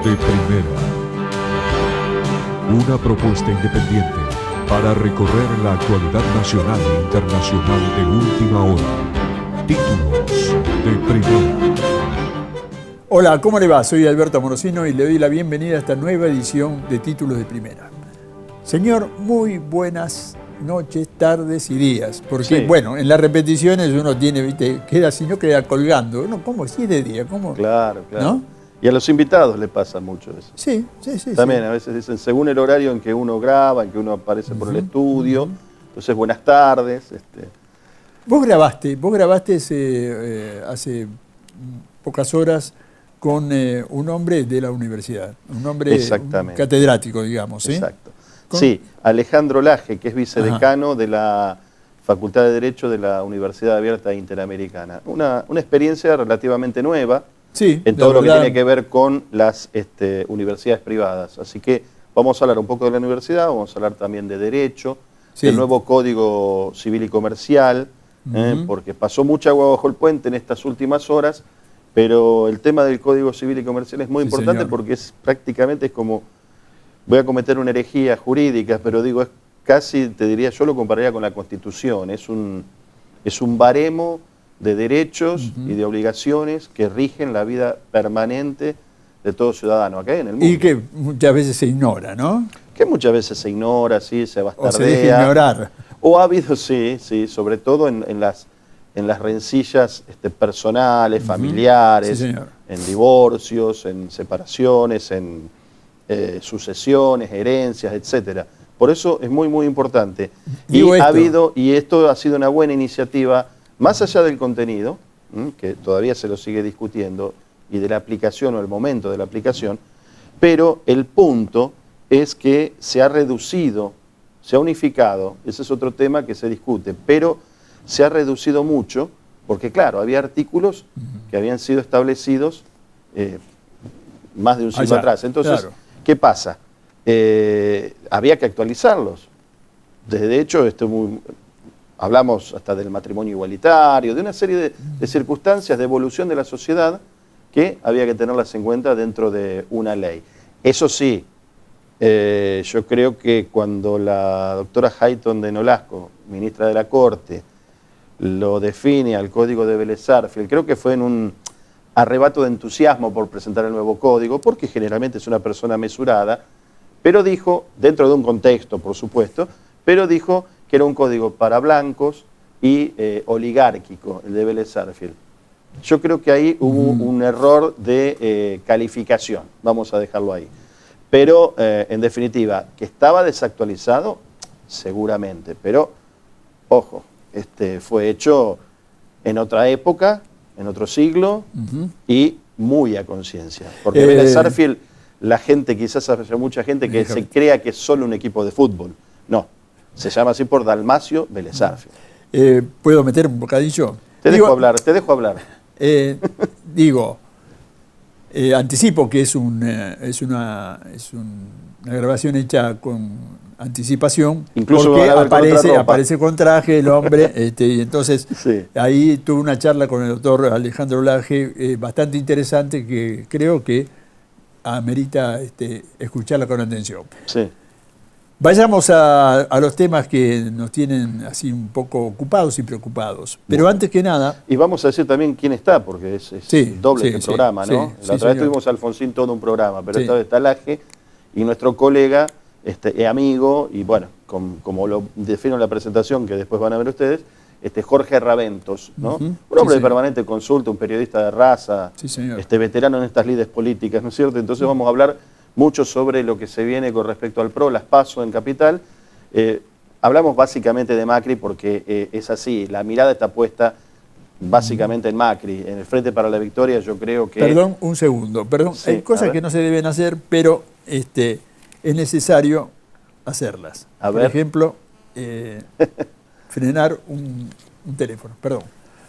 de Primera. Una propuesta independiente para recorrer la actualidad nacional e internacional de última hora. Títulos de Primera. Hola, ¿cómo le va? Soy Alberto Morosino y le doy la bienvenida a esta nueva edición de Títulos de Primera. Señor, muy buenas noches, tardes y días. Porque, sí, bueno, en las repeticiones uno tiene, ¿viste? Queda, si no queda colgando. No, ¿cómo? Si es de día, ¿cómo? Claro, claro. ¿No? Y a los invitados les pasa mucho eso. Sí. También a veces dicen, según el horario en que uno graba, en que uno aparece por el estudio, entonces buenas tardes. Vos grabaste hace pocas horas con un hombre de la universidad, un hombre un catedrático, digamos. ¿Sí? Exacto. Sí, Alejandro Laje, que es vicedecano de la Facultad de Derecho de la Universidad Abierta Interamericana. Una experiencia relativamente nueva, sí, en todo lo que tiene que ver con las universidades privadas. Así que vamos a hablar un poco de la universidad, vamos a hablar también de Derecho, sí, del nuevo Código Civil y Comercial, porque pasó mucha agua bajo el puente en estas últimas horas, pero el tema del Código Civil y Comercial es muy importante, señor, porque prácticamente es como, voy a cometer una herejía jurídica, pero digo, es casi, te diría, yo lo compararía con la Constitución, es un baremo de derechos y de obligaciones que rigen la vida permanente de todo ciudadano acá en el mundo. Y que muchas veces se ignora, ¿no? Que muchas veces se ignora, sí, se bastardea. O se deja ignorar. O ha habido, sí, sobre todo en las rencillas personales, familiares, sí, señor, en divorcios, en separaciones, en sucesiones, herencias, etcétera. Por eso es muy, muy importante. Y esto ha sido una buena iniciativa, más allá del contenido, que todavía se lo sigue discutiendo, y de la aplicación o el momento de la aplicación, pero el punto es que se ha reducido, se ha unificado, ese es otro tema que se discute, pero se ha reducido mucho, porque claro, había artículos que habían sido establecidos más de un siglo atrás. Entonces, claro, ¿qué pasa? Había que actualizarlos. De hecho, hablamos hasta del matrimonio igualitario, de una serie de circunstancias de evolución de la sociedad que había que tenerlas en cuenta dentro de una ley. Eso sí, yo creo que cuando la doctora Hayton de Nolasco, ministra de la Corte, lo define al Código de Vélez Sarsfield, creo que fue en un arrebato de entusiasmo por presentar el nuevo código, porque generalmente es una persona mesurada, pero dijo, dentro de un contexto, por supuesto, pero dijo que era un código para blancos y oligárquico, el de Vélez Sarsfield. Yo creo que ahí hubo un error de calificación, vamos a dejarlo ahí. Pero, en definitiva, que estaba desactualizado, seguramente, pero, ojo, fue hecho en otra época, en otro siglo, y muy a conciencia. Porque Vélez Sarsfield, la gente, quizás haya mucha gente que se crea que es solo un equipo de fútbol. No, se llama así por Dalmacio Vélez Sarsfield. ¿Puedo meter un bocadillo? Te dejo hablar. Anticipo que es una grabación hecha con anticipación, incluso porque aparece con traje el hombre, y entonces sí, ahí tuve una charla con el doctor Alejandro Laje bastante interesante, que creo que amerita escucharla con atención. Sí. Vayamos a los temas que nos tienen así un poco ocupados y preocupados. Pero antes que nada... Y vamos a decir también quién está, porque es doble este programa, ¿no? La otra vez tuvimos a Alfonsín todo un programa, pero esta vez está Laje y nuestro colega, amigo, y bueno, como lo defino en la presentación que después van a ver ustedes, Jorge Raventos, ¿no? Un hombre de permanente consulta, un periodista de raza, veterano en estas lides políticas, ¿no es cierto? Entonces vamos a hablar mucho sobre lo que se viene con respecto al PRO, las PASO en Capital. Hablamos básicamente de Macri porque es así, la mirada está puesta básicamente en Macri, en el Frente para la Victoria. Yo creo que... Perdón, un segundo, sí, hay cosas que no se deben hacer, pero es necesario hacerlas. Por ejemplo, frenar un teléfono, perdón.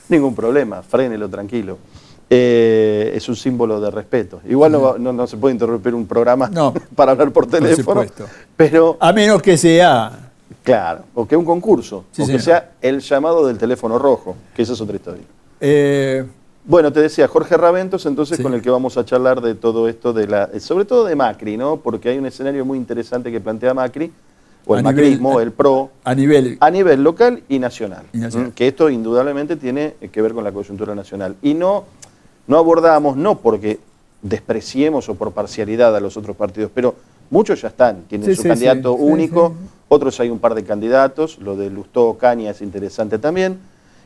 Ningún problema, frénelo tranquilo. Es un símbolo de respeto. Igual no se puede interrumpir un programa para hablar por teléfono. Por supuesto. Pero, a menos que sea... Claro, o que un concurso, o que sea el llamado del teléfono rojo, que esa es otra historia. Bueno, te decía, Jorge Raventos, entonces, con el que vamos a charlar de todo esto, sobre todo de Macri, ¿no? Porque hay un escenario muy interesante que plantea Macri, o el macrismo, el PRO, a nivel local y nacional. Que esto indudablemente tiene que ver con la coyuntura nacional. Y no abordamos, no porque despreciemos o por parcialidad a los otros partidos, pero muchos ya están, tienen su candidato único, otros hay un par de candidatos, lo de Lustó Ocaña es interesante también.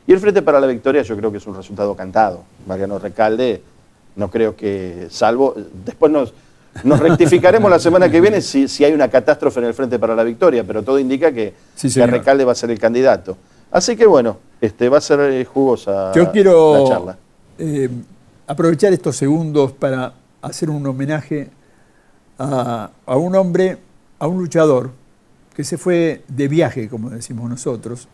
Y el Frente para la Victoria yo creo que es un resultado cantado. Mariano Recalde, no creo que, salvo, después nos rectificaremos la semana que viene si hay una catástrofe en el Frente para la Victoria, pero todo indica que Recalde va a ser el candidato. Así que bueno, va a ser jugosa yo quiero la charla. Aprovechar estos segundos para hacer un homenaje a un hombre, a un luchador, que se fue de viaje, como decimos nosotros.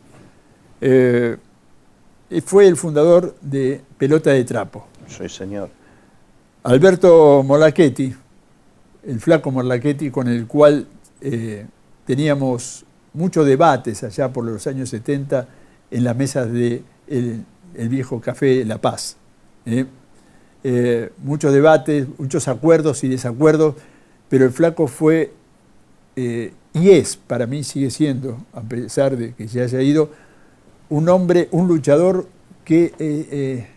Fue el fundador de Pelota de Trapo. Sí, señor. Alberto Morlachetti, el flaco Morlachetti, con el cual teníamos muchos debates allá por los años 70 en las mesas del viejo Café La Paz. Muchos debates, muchos acuerdos y desacuerdos, pero el flaco fue, y es, para mí sigue siendo, a pesar de que se haya ido, un hombre, un luchador que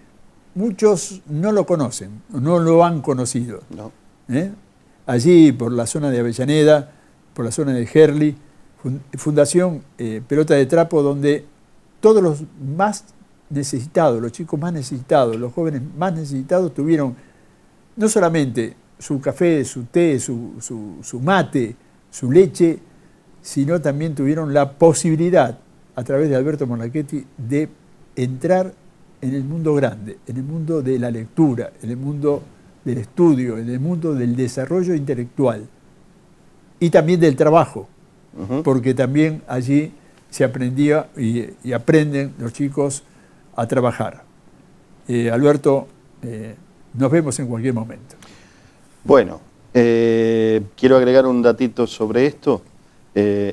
muchos no lo conocen, no lo han conocido. No. Allí, por la zona de Avellaneda, por la zona de Gerli, Fundación Pelota de Trapo, donde todos los más necesitados, los chicos más necesitados, los jóvenes más necesitados tuvieron no solamente su café, su té, su mate, su leche, sino también tuvieron la posibilidad, a través de Alberto Morlachetti, de entrar en el mundo grande, en el mundo de la lectura, en el mundo del estudio, en el mundo del desarrollo intelectual y también del trabajo, porque también allí se aprendía y aprenden los chicos a trabajar. Alberto, nos vemos en cualquier momento. Bueno, quiero agregar un datito sobre esto.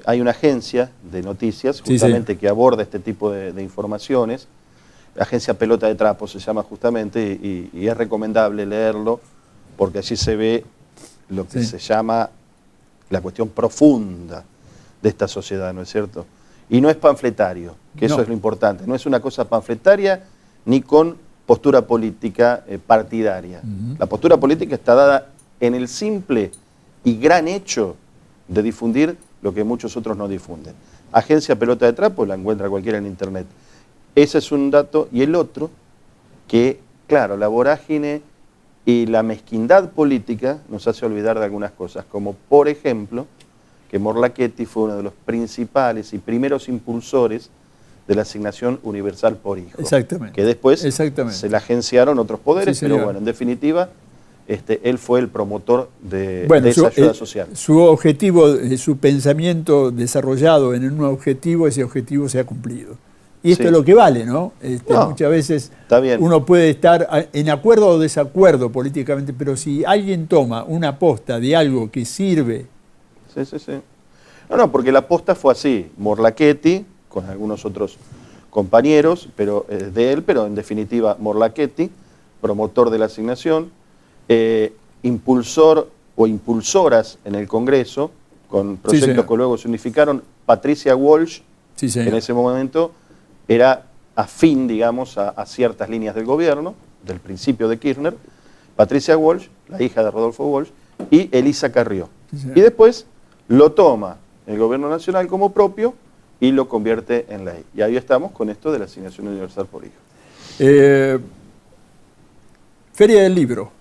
Hay una agencia de noticias justamente que aborda este tipo de informaciones. La agencia Pelota de Trapo se llama justamente y es recomendable leerlo porque allí se ve lo que se llama la cuestión profunda de esta sociedad, ¿no es cierto? Y no es panfletario, que eso es lo importante. No es una cosa panfletaria ni con postura política partidaria. La postura política está dada en el simple y gran hecho de difundir lo que muchos otros no difunden. Agencia Pelota de Trapo, la encuentra cualquiera en internet. Ese es un dato. Y el otro, que claro, la vorágine y la mezquindad política nos hace olvidar de algunas cosas, como por ejemplo, que Morlachetti fue uno de los principales y primeros impulsores de la asignación universal por hijo. Exactamente. Que después se la agenciaron otros poderes, pero bueno, en definitiva, él fue el promotor de esa ayuda social. Su objetivo, su pensamiento desarrollado en un objetivo, ese objetivo se ha cumplido. Y esto es lo que vale, ¿no? Muchas veces uno puede estar en acuerdo o desacuerdo políticamente, pero si alguien toma una posta de algo que sirve... No, porque la posta fue así. Morlachetti, con algunos otros compañeros de él, pero en definitiva Morlachetti, promotor de la asignación, impulsor o impulsoras en el Congreso, con proyectos que luego se unificaron. Patricia Walsh, que en ese momento era afín, digamos, a ciertas líneas del gobierno, del principio de Kirchner. Patricia Walsh, la hija de Rodolfo Walsh, y Elisa Carrió. Y después lo toma el gobierno nacional como propio y lo convierte en ley. Y ahí estamos con esto de la asignación universal por hijo. Feria del Libro.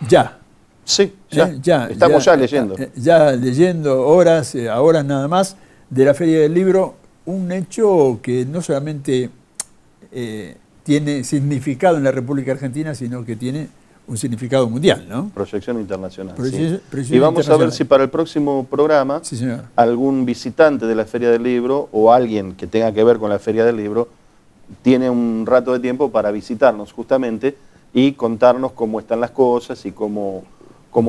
Ya. Sí, ya. Estamos ya leyendo. Ya leyendo horas nada más de la Feria del Libro. Un hecho que no solamente tiene significado en la República Argentina, sino que tiene un significado mundial, ¿no? Proyección internacional. Y vamos a ver si para el próximo programa algún visitante de la Feria del Libro o alguien que tenga que ver con la Feria del Libro tiene un rato de tiempo para visitarnos justamente y contarnos cómo están las cosas y cómo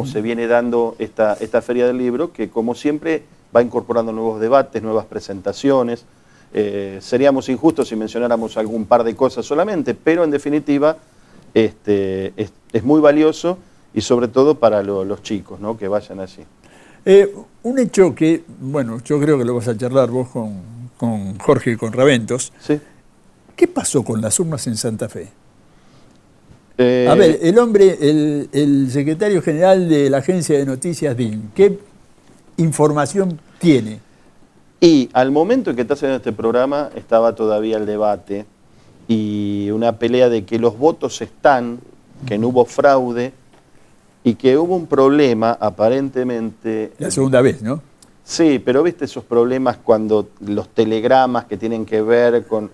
se viene dando esta Feria del Libro, que como siempre va incorporando nuevos debates, nuevas presentaciones. Seríamos injustos si mencionáramos algún par de cosas solamente, pero en definitiva es muy valioso y sobre todo para los chicos, ¿no? Que vayan allí. Un hecho que, bueno, yo creo que lo vas a charlar vos con Jorge y con Raventos. Sí. ¿Qué pasó con las urnas en Santa Fe? A ver, el hombre, el secretario general de la agencia de noticias DIN, ¿qué información tiene? Y al momento en que está haciendo este programa estaba todavía el debate y una pelea de que los votos están, que no hubo fraude y que hubo un problema aparentemente... La segunda vez, ¿no? Sí, pero viste esos problemas cuando los telegramas que tienen que ver con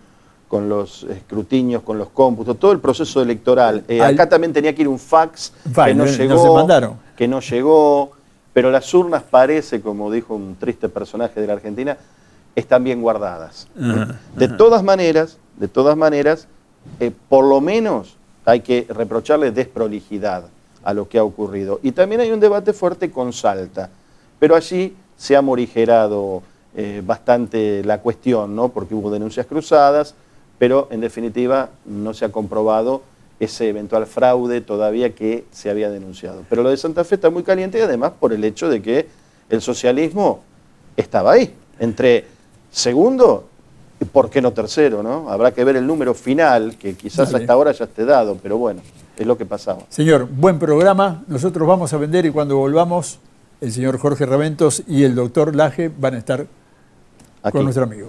los escrutinios, con los cómputos, todo el proceso electoral. Acá también tenía que ir un fax que no llegó, no se mandaron. Que no llegó, pero las urnas parece, como dijo un triste personaje de la Argentina, están bien guardadas. De todas maneras, por lo menos hay que reprocharle desprolijidad a lo que ha ocurrido. Y también hay un debate fuerte con Salta, pero allí se ha morigerado bastante la cuestión, ¿no? Porque hubo denuncias cruzadas, pero en definitiva no se ha comprobado ese eventual fraude todavía que se había denunciado. Pero lo de Santa Fe está muy caliente y además por el hecho de que el socialismo estaba ahí, entre segundo y por qué no tercero, ¿no? Habrá que ver el número final, que quizás hasta ahora ya esté dado, pero bueno, es lo que pasaba. Señor, buen programa, nosotros vamos a vender y cuando volvamos, el señor Jorge Raventos y el doctor Laje van a estar aquí con nuestro amigo.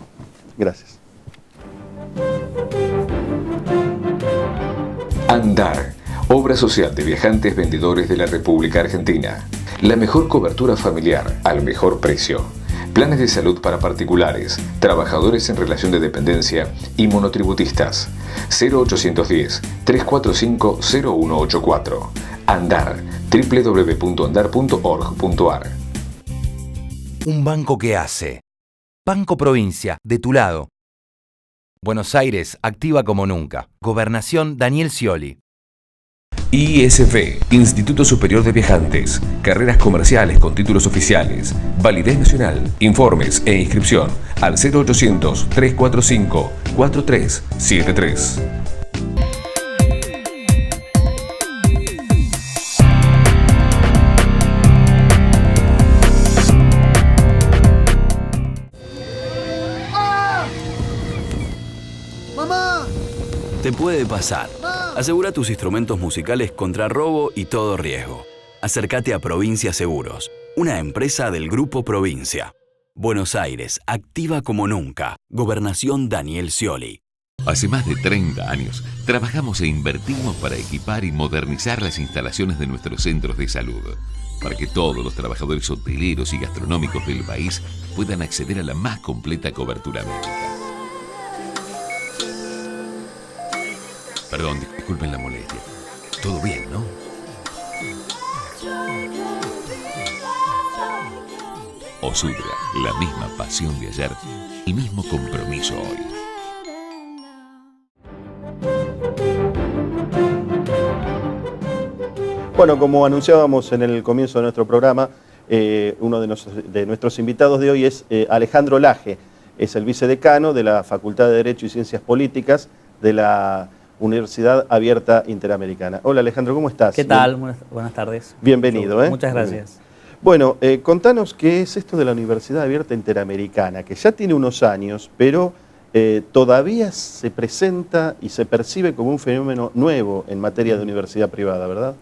Gracias. Andar, obra social de viajantes vendedores de la República Argentina. La mejor cobertura familiar al mejor precio. Planes de salud para particulares, trabajadores en relación de dependencia y monotributistas. 0810-345-0184. Andar, www.andar.org.ar. Un banco que hace. Banco Provincia, de tu lado. Buenos Aires, activa como nunca. Gobernación Daniel Scioli. ISV, Instituto Superior de Viajantes. Carreras comerciales con títulos oficiales. Validez nacional. Informes e inscripción al 0800-345-4373. Te puede pasar. Asegura tus instrumentos musicales contra robo y todo riesgo. Acércate a Provincia Seguros, una empresa del Grupo Provincia. Buenos Aires, activa como nunca. Gobernación Daniel Scioli. Hace más de 30 años trabajamos e invertimos para equipar y modernizar las instalaciones de nuestros centros de salud, para que todos los trabajadores hoteleros y gastronómicos del país puedan acceder a la más completa cobertura médica. Perdón, disculpen la molestia. Todo bien, ¿no? Osudra, la misma pasión de ayer, el mismo compromiso hoy. Bueno, como anunciábamos en el comienzo de nuestro programa, uno de nuestros invitados de hoy es Alejandro Laje. Es el vicedecano de la Facultad de Derecho y Ciencias Políticas de la Universidad Abierta Interamericana. Hola Alejandro, ¿cómo estás? ¿Qué tal? Buenas tardes. Bienvenido. Muchas gracias. Bueno, contanos qué es esto de la Universidad Abierta Interamericana, que ya tiene unos años, pero todavía se presenta y se percibe como un fenómeno nuevo en materia de universidad privada, ¿verdad?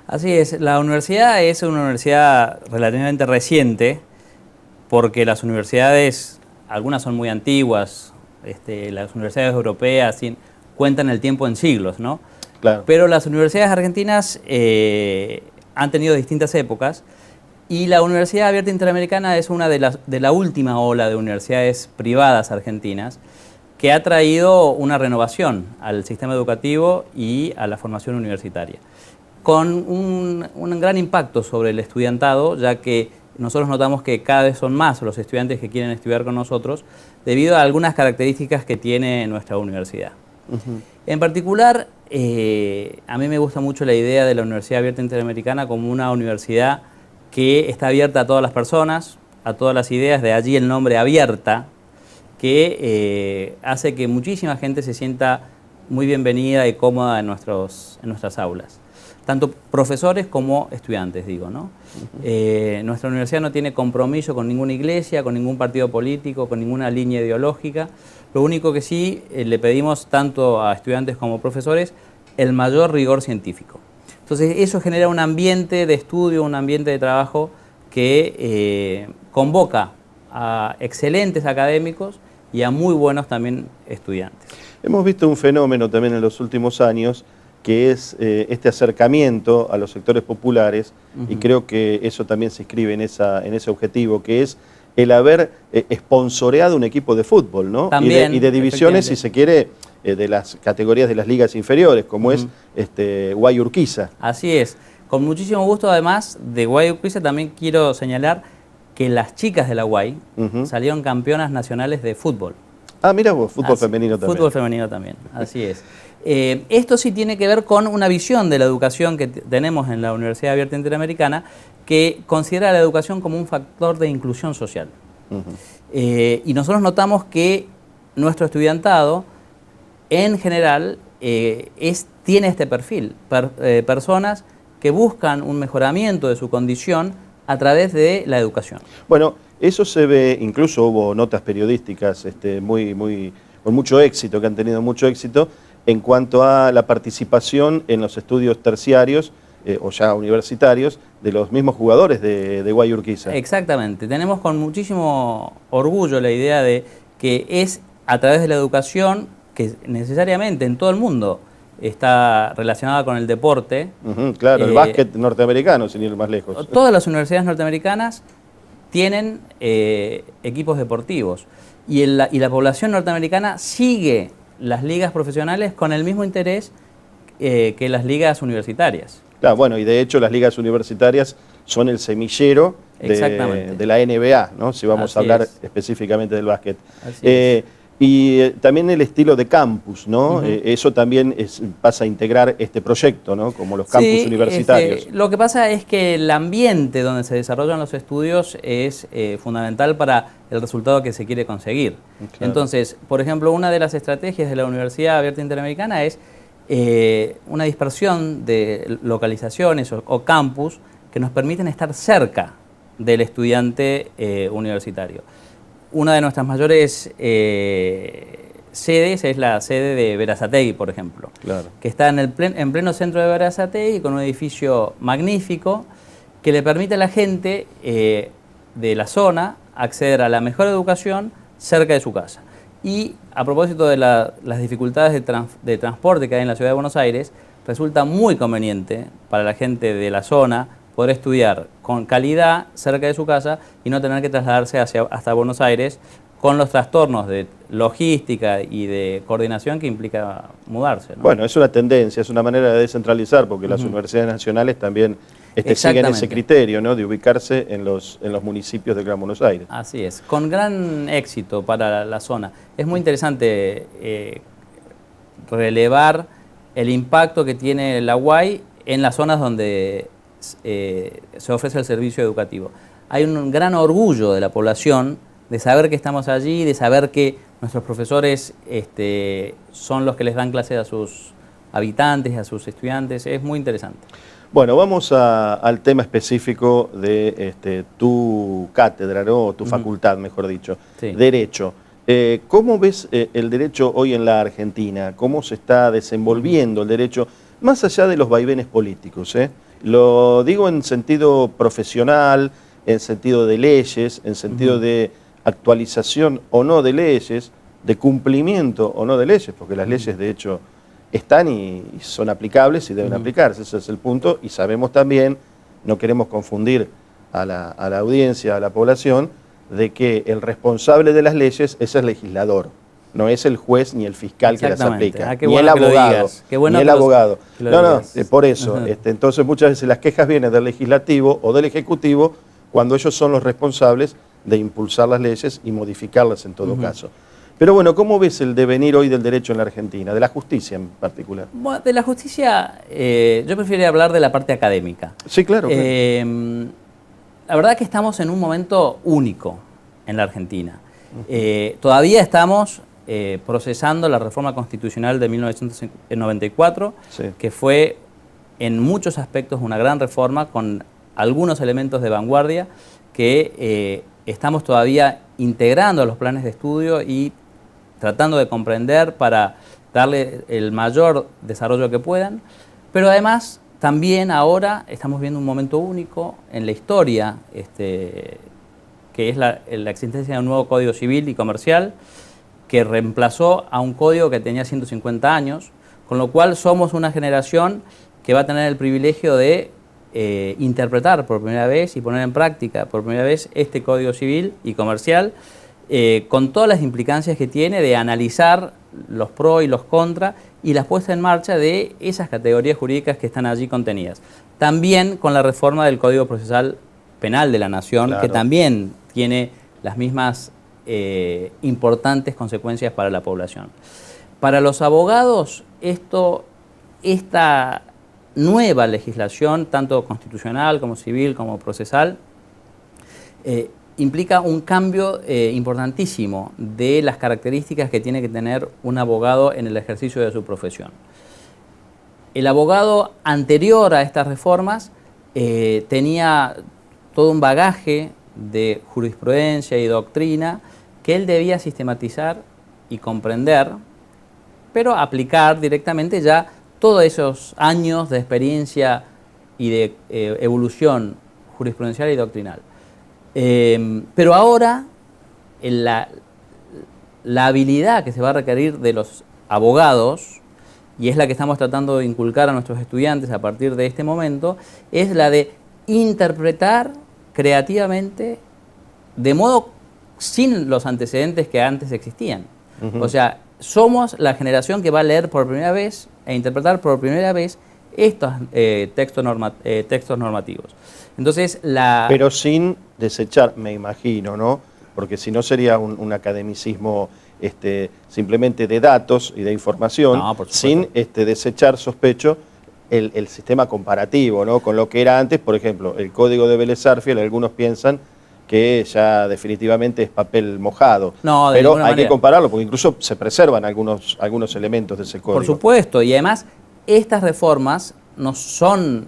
Así es, la universidad es una universidad relativamente reciente, porque las universidades, algunas son muy antiguas, las universidades europeas cuentan el tiempo en siglos, ¿no? Claro. Pero las universidades argentinas han tenido distintas épocas y la Universidad Abierta Interamericana es una de la última ola de universidades privadas argentinas que ha traído una renovación al sistema educativo y a la formación universitaria, con un gran impacto sobre el estudiantado, ya que nosotros notamos que cada vez son más los estudiantes que quieren estudiar con nosotros debido a algunas características que tiene nuestra universidad. En particular, a mí me gusta mucho la idea de la Universidad Abierta Interamericana como una universidad que está abierta a todas las personas, a todas las ideas, de allí el nombre abierta, que hace que muchísima gente se sienta muy bienvenida y cómoda en nuestras aulas. Tanto profesores como estudiantes, digo, ¿no? Nuestra universidad no tiene compromiso con ninguna iglesia, con ningún partido político, con ninguna línea ideológica. Lo único que sí le pedimos tanto a estudiantes como profesores el mayor rigor científico. Entonces eso genera un ambiente de estudio, un ambiente de trabajo que convoca a excelentes académicos y a muy buenos también estudiantes. Hemos visto un fenómeno también en los últimos años que es este acercamiento a los sectores populares, y creo que eso también se inscribe en ese objetivo, que es el haber sponsoreado un equipo de fútbol, ¿no? También, y de divisiones, si se quiere, de las categorías de las ligas inferiores, como es Guay Urquiza. Así es. Con muchísimo gusto, además de Guay Urquiza, también quiero señalar que las chicas de la Guay salieron campeonas nacionales de fútbol. Ah, mira vos, fútbol femenino también. Fútbol femenino también, así es. Esto sí tiene que ver con una visión de la educación que tenemos en la Universidad Abierta Interamericana, que considera la educación como un factor de inclusión social. Y nosotros notamos que nuestro estudiantado, en general, tiene este perfil, personas que buscan un mejoramiento de su condición a través de la educación. Bueno, eso se ve, incluso hubo notas periodísticas con mucho éxito, que han tenido mucho éxito, en cuanto a la participación en los estudios terciarios o ya universitarios de los mismos jugadores de Guay Urquiza. Exactamente. Tenemos con muchísimo orgullo la idea de que es a través de la educación, que necesariamente en todo el mundo está relacionada con el deporte. Claro, el básquet norteamericano, sin ir más lejos. Todas las universidades norteamericanas tienen equipos deportivos y la población norteamericana sigue las ligas profesionales con el mismo interés que las ligas universitarias. Claro, bueno, y de hecho las ligas universitarias son el semillero de la NBA, ¿no? Si vamos a hablar específicamente del básquet. Y también el estilo de campus, ¿no? Eso también pasa a integrar este proyecto, ¿no? Como los campus universitarios. Lo que pasa es que el ambiente donde se desarrollan los estudios es fundamental para el resultado que se quiere conseguir. Claro. Entonces, por ejemplo, una de las estrategias de la Universidad Abierta Interamericana es una dispersión de localizaciones o campus que nos permiten estar cerca del estudiante universitario. Una de nuestras mayores sedes es la sede de Berazategui, por ejemplo, que está en pleno centro de Berazategui, con un edificio magnífico que le permite a la gente de la zona acceder a la mejor educación cerca de su casa. Y a propósito de las dificultades de transporte que hay en la ciudad de Buenos Aires, resulta muy conveniente para la gente de la zona poder estudiar con calidad cerca de su casa y no tener que trasladarse hasta Buenos Aires con los trastornos de logística y de coordinación que implica mudarse, ¿no? Bueno, es una tendencia, es una manera de descentralizar, porque las universidades nacionales también siguen ese criterio, ¿no? De ubicarse en los municipios del Gran Buenos Aires. Así es, con gran éxito para la zona. Es muy interesante relevar el impacto que tiene la UAI en las zonas donde se ofrece el servicio educativo. Hay un gran orgullo de la población de saber que estamos allí, de saber que nuestros profesores son los que les dan clases a sus habitantes, a sus estudiantes. Es muy interesante. Bueno, vamos al tema específico de tu cátedra, ¿no? O tu facultad, mejor dicho, Derecho. ¿Cómo ves el derecho hoy en la Argentina? ¿Cómo se está desenvolviendo el derecho, más allá de los vaivenes políticos? Lo digo en sentido profesional, en sentido de leyes, en sentido de actualización o no de leyes, de cumplimiento o no de leyes, porque las leyes de hecho están y son aplicables y deben aplicarse, ese es el punto, y sabemos también, no queremos confundir a la audiencia, a la población, de que el responsable de las leyes es el legislador, no es el juez ni el fiscal que las aplica, ni el abogado, ni el abogado. Por eso, entonces muchas veces las quejas vienen del legislativo o del ejecutivo cuando ellos son los responsables de impulsar las leyes y modificarlas en todo caso. Pero bueno, ¿cómo ves el devenir hoy del derecho en la Argentina, de la justicia en particular? Bueno, de la justicia, yo prefiero hablar de la parte académica. Sí, claro. La verdad que estamos en un momento único en la Argentina. Todavía estamos procesando la reforma constitucional de 1994, sí, que fue en muchos aspectos una gran reforma con algunos elementos de vanguardia que estamos todavía integrando a los planes de estudio y tratando de comprender para darle el mayor desarrollo que puedan, pero además también ahora estamos viendo un momento único en la historia, que es la existencia de un nuevo Código Civil y Comercial que reemplazó a un código que tenía 150 años, con lo cual somos una generación que va a tener el privilegio de interpretar por primera vez y poner en práctica por primera vez este Código Civil y Comercial, con todas las implicancias que tiene de analizar los pros y los contras y la puesta en marcha de esas categorías jurídicas que están allí contenidas. También con la reforma del Código Procesal Penal de la Nación, claro, que también tiene las mismas importantes consecuencias para la población. Para los abogados, esta nueva legislación, tanto constitucional como civil como procesal, implica un cambio importantísimo de las características que tiene que tener un abogado en el ejercicio de su profesión. El abogado anterior a estas reformas tenía todo un bagaje de jurisprudencia y doctrina que él debía sistematizar y comprender, pero aplicar directamente ya todos esos años de experiencia y de evolución jurisprudencial y doctrinal. Pero ahora la habilidad que se va a requerir de los abogados, y es la que estamos tratando de inculcar a nuestros estudiantes a partir de este momento, es la de interpretar creativamente de modo sin los antecedentes que antes existían. O sea, somos la generación que va a leer por primera vez e interpretar por primera vez estos textos normativos. Entonces, pero sin desechar, me imagino, ¿no? Porque si no sería un academicismo simplemente de datos y de información, no, sin desechar, sospecho, el sistema comparativo, ¿no? Con lo que era antes, por ejemplo, el Código de Vélez Sarsfield, algunos piensan que ya definitivamente es papel mojado. No, pero hay que compararlo, porque incluso se preservan algunos elementos de ese código. Por supuesto, y además estas reformas no son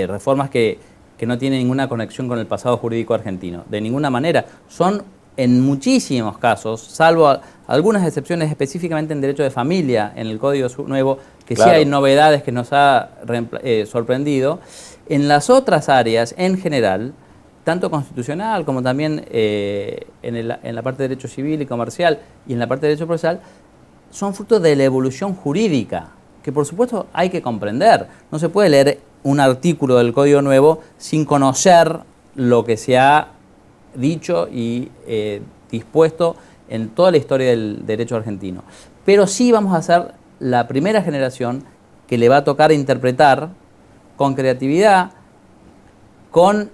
reformas que no tienen ninguna conexión con el pasado jurídico argentino, de ninguna manera. Son en muchísimos casos, salvo algunas excepciones específicamente en derecho de familia, en el Código Nuevo, que claro, sí hay novedades que nos ha sorprendido. En las otras áreas, en general, tanto constitucional como también en la parte de derecho civil y comercial y en la parte de derecho procesal, son fruto de la evolución jurídica, que por supuesto hay que comprender. No se puede leer un artículo del Código Nuevo sin conocer lo que se ha dicho y dispuesto en toda la historia del derecho argentino. Pero sí vamos a ser la primera generación que le va a tocar interpretar con creatividad, con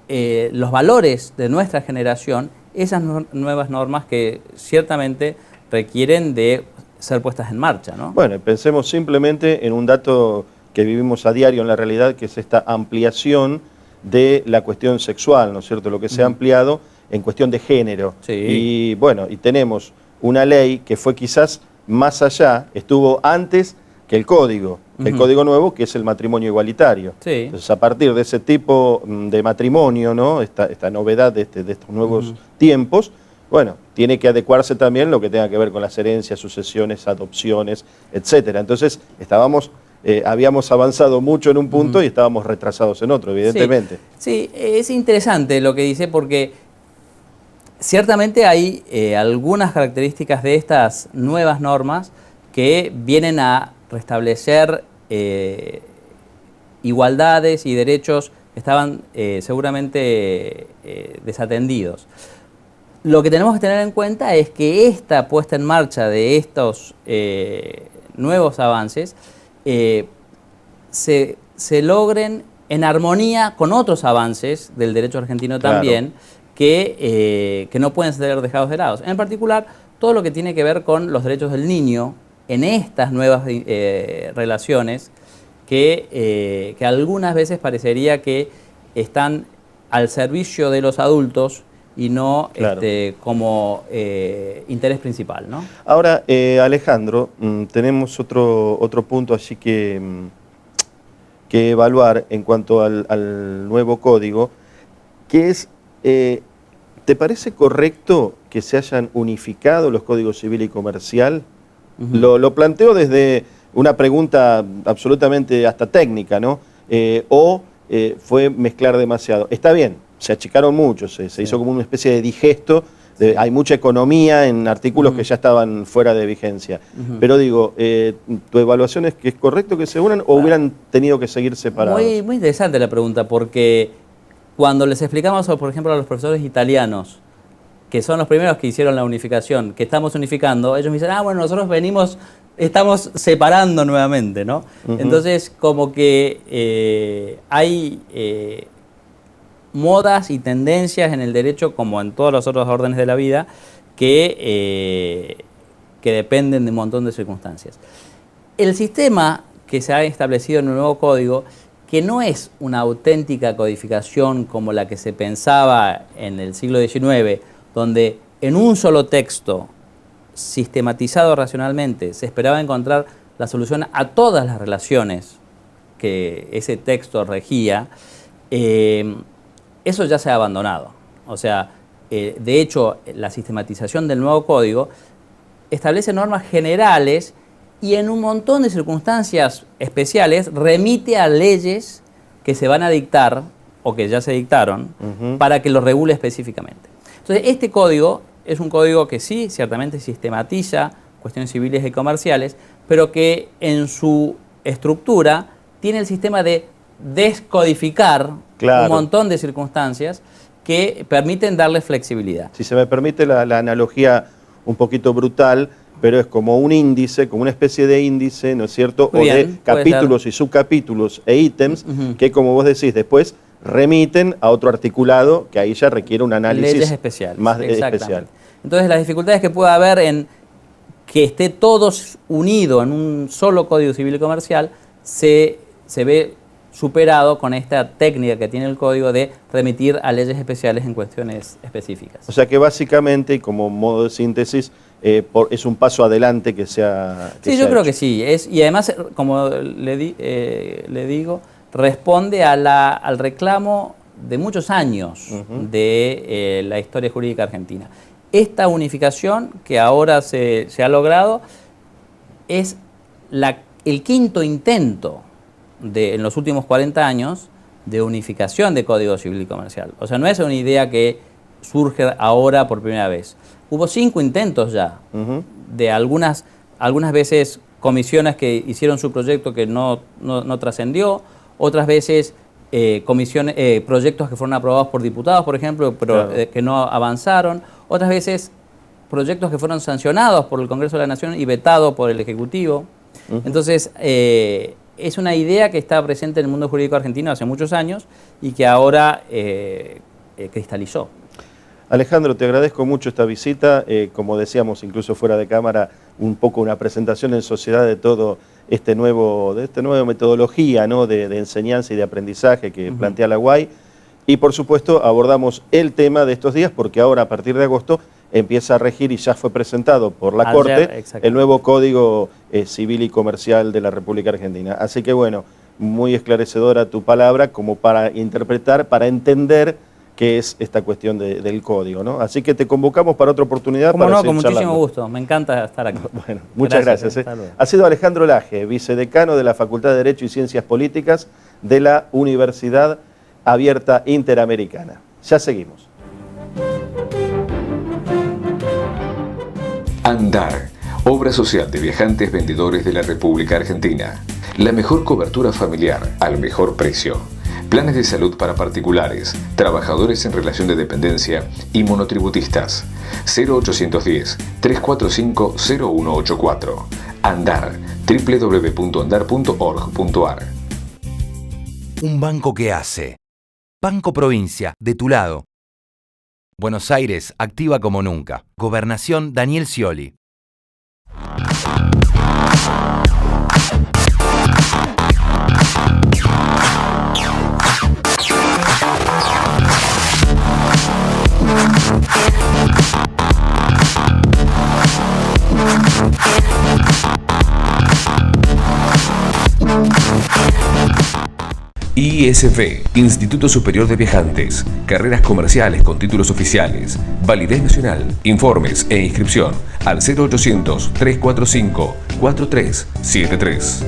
los valores de nuestra generación, esas nuevas normas que ciertamente requieren de ser puestas en marcha, ¿no? Bueno, pensemos simplemente en un dato que vivimos a diario en la realidad, que es esta ampliación de la cuestión sexual, ¿no es cierto? Lo que se ha ampliado en cuestión de género. Sí. Y bueno, y tenemos una ley que fue quizás más allá, estuvo antes que el Código Nuevo, que es el matrimonio igualitario. Sí. Entonces, a partir de ese tipo de matrimonio, ¿no? Esta novedad de estos nuevos tiempos, bueno, tiene que adecuarse también lo que tenga que ver con las herencias, sucesiones, adopciones, etcétera. Entonces, habíamos avanzado mucho en un punto y estábamos retrasados en otro, evidentemente. Sí, es interesante lo que dice, porque ciertamente hay algunas características de estas nuevas normas que vienen a restablecer igualdades y derechos que estaban seguramente desatendidos. Lo que tenemos que tener en cuenta es que esta puesta en marcha de estos nuevos avances se logren en armonía con otros avances del derecho argentino también, claro, que no pueden ser dejados de lado. En particular, todo lo que tiene que ver con los derechos del niño en estas nuevas relaciones que algunas veces parecería que están al servicio de los adultos y no Claro. como interés principal, ¿no? Ahora, Alejandro, tenemos otro punto allí que evaluar en cuanto al nuevo código, que es, ¿te parece correcto que se hayan unificado los códigos civil y comercial? Lo planteo desde una pregunta absolutamente hasta técnica, ¿no? ¿O fue mezclar demasiado? Está bien, se achicaron mucho, se hizo como una especie de digesto. Hay mucha economía en artículos que ya estaban fuera de vigencia. Pero digo, ¿tu evaluación es que es correcto que se unan o hubieran tenido que seguir separados? Muy interesante la pregunta, porque cuando les explicamos, por ejemplo, a los profesores italianos, que son los primeros que hicieron la unificación, que estamos unificando, ellos me dicen, bueno, nosotros estamos separando nuevamente, ¿no? Entonces, como que hay modas y tendencias en el derecho, como en todos los otros órdenes de la vida, que dependen de un montón de circunstancias. El sistema que se ha establecido en el nuevo código, que no es una auténtica codificación como la que se pensaba en el siglo XIX, donde en un solo texto, sistematizado racionalmente, se esperaba encontrar la solución a todas las relaciones que ese texto regía, eso ya se ha abandonado. O sea, de hecho, la sistematización del nuevo código establece normas generales y en un montón de circunstancias especiales remite a leyes que se van a dictar o que ya se dictaron para que lo regule específicamente. Entonces, este código es un código que sí, ciertamente sistematiza cuestiones civiles y comerciales, pero que en su estructura tiene el sistema de descodificar un montón de circunstancias que permiten darle flexibilidad. Si se me permite la analogía un poquito brutal, pero es como un índice, como una especie de índice, ¿no es cierto? Muy bien, de capítulos y subcapítulos e ítems que, como vos decís, después remiten a otro articulado que ahí ya requiere un análisis leyes especiales, más especial. Entonces, las dificultades que pueda haber en que esté todo unido en un solo código civil y comercial se ve superado con esta técnica que tiene el código de remitir a leyes especiales en cuestiones específicas. O sea que básicamente, y como modo de síntesis, es un paso adelante que sea Sí, yo creo que sí. Y además, como le digo, responde al reclamo de muchos años de la historia jurídica argentina. Esta unificación que ahora se ha es el quinto intento en los últimos 40 años de unificación de Código Civil y Comercial. O sea, no es una idea que surge ahora por primera vez. Hubo 5 intentos ya, de algunas veces comisiones que hicieron su proyecto que no trascendió, otras veces proyectos que fueron aprobados por diputados, por ejemplo, pero que no avanzaron, otras veces proyectos que fueron sancionados por el Congreso de la Nación y vetados por el Ejecutivo. Entonces, es una idea que está presente en el mundo jurídico argentino hace muchos años y que ahora cristalizó. Alejandro, te agradezco mucho esta visita. Como decíamos, incluso fuera de cámara, un poco una presentación en sociedad de todo esta nueva metodología, ¿no? de enseñanza y de aprendizaje que plantea la UAI. Y por supuesto abordamos el tema de estos días porque ahora a partir de agosto empieza a regir y ya fue presentado por la Corte el nuevo Código Civil y Comercial de la República Argentina. Así que bueno, muy esclarecedora tu palabra como para interpretar, para entender qué es esta cuestión del código, ¿no? Así que te convocamos para otra oportunidad. Como no, con muchísimo gusto, me encanta estar aquí. Bueno, muchas gracias. Ha sido Alejandro Laje, vicedecano de la Facultad de Derecho y Ciencias Políticas de la Universidad Abierta Interamericana. Ya seguimos. Andar, obra social de viajantes vendedores de la República Argentina. La mejor cobertura familiar al mejor precio. Planes de salud para particulares, trabajadores en relación de dependencia y monotributistas. 0810-345-0184. Andar, www.andar.org.ar. Un banco que hace. Banco Provincia, de tu lado. Buenos Aires, activa como nunca. Gobernación Daniel Scioli. ISV, Instituto Superior de Viajantes. Carreras comerciales con títulos oficiales. Validez nacional. Informes e inscripción al 0800-345-4373.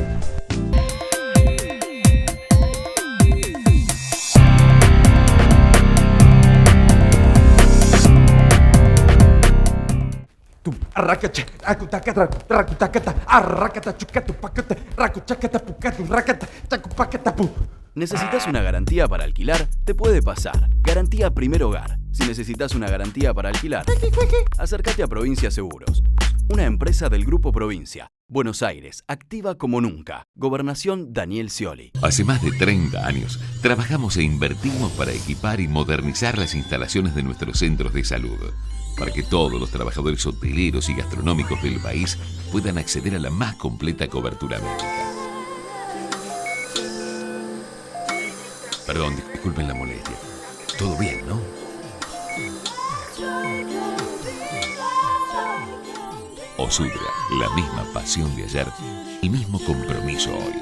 ¿Necesitas una garantía para alquilar? Te puede pasar. Garantía Primer Hogar. Si necesitas una garantía para alquilar, acércate a Provincia Seguros, una empresa del Grupo Provincia. Buenos Aires, activa como nunca. Gobernación Daniel Scioli. Hace más de 30 años trabajamos e invertimos para equipar y modernizar las instalaciones de nuestros centros de salud, para que todos los trabajadores hoteleros y gastronómicos del país puedan acceder a la más completa cobertura médica. Perdón, disculpen la molestia. Todo bien, ¿no? Osudra, la misma pasión de ayer, el mismo compromiso hoy.